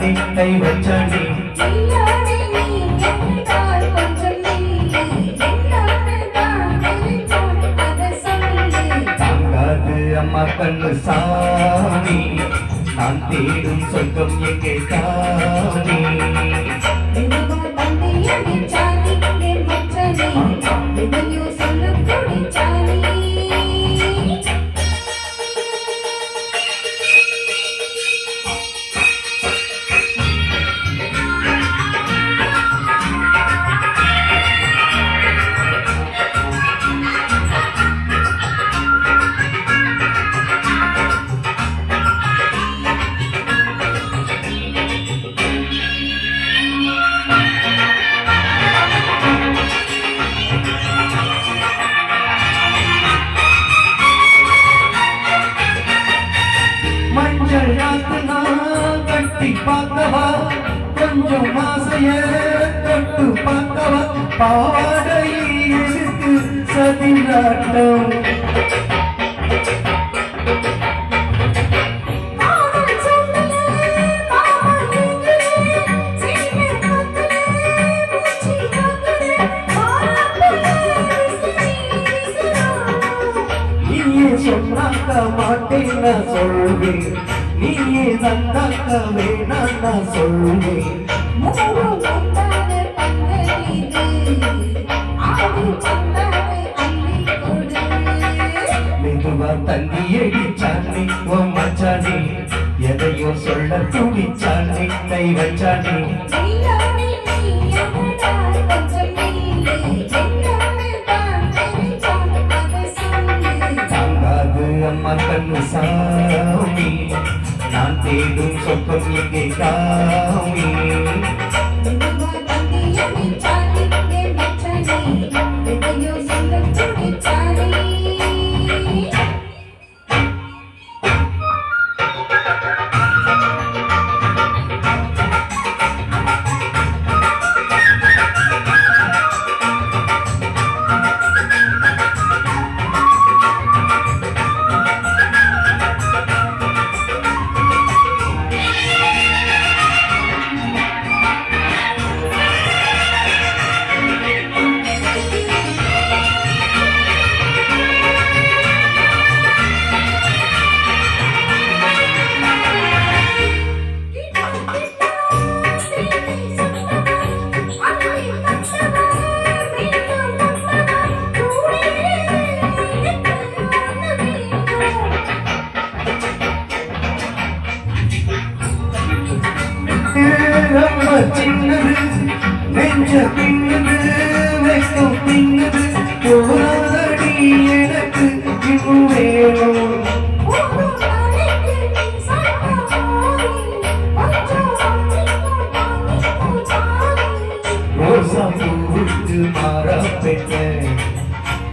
வச்சானே கை வச்சானே தாங்காது அம்மா கண்ணு சாமி நான் தேடும் சொர்க்கம் எங்கே காணி கட்டி பார்க்கவா கொஞ்சம் ஆசைய தொட்டு பார்க்கவா பாவாடையில் இருக்கு சதிராட்டம் சொன்னாக்க மாட்டேன் நான் சொல்வேன் நீயே தந்தாக்க வேணாம் நான் சொல்வேன் மெதுவா தண்ணி அடிச்சானே ஓ மச்சானே எதையோ சொல்ல துடிச்சானே கை வச்சானே அம்மா கண்ணு சாமி நான் தேடும் சொப்பம் எங்கே காமி சின்னது நெஞ்ச பின்னது வைக்கும் பின்னது போராடி எனக்கு இன்னும் வேணும் ரோசா பூவுக்கு மாறா பெண்ண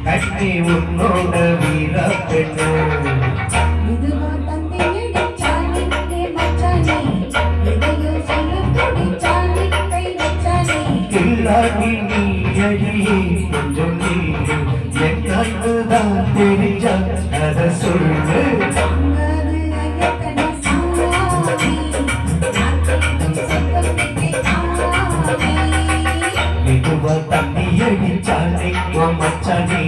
கண்ணி உன்னோட வீர பெண்ண கொஞ்சம் என்னதான் தெரிஞ்சா அத சொல்லு மெதுவா தண்ணி அடிச்சானே ஓ மச்சானே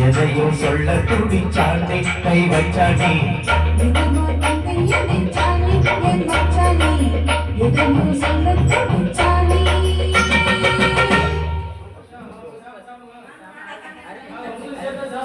எதையோ சொல்ல துடிச்சானே கை வச்சானே சொல்ல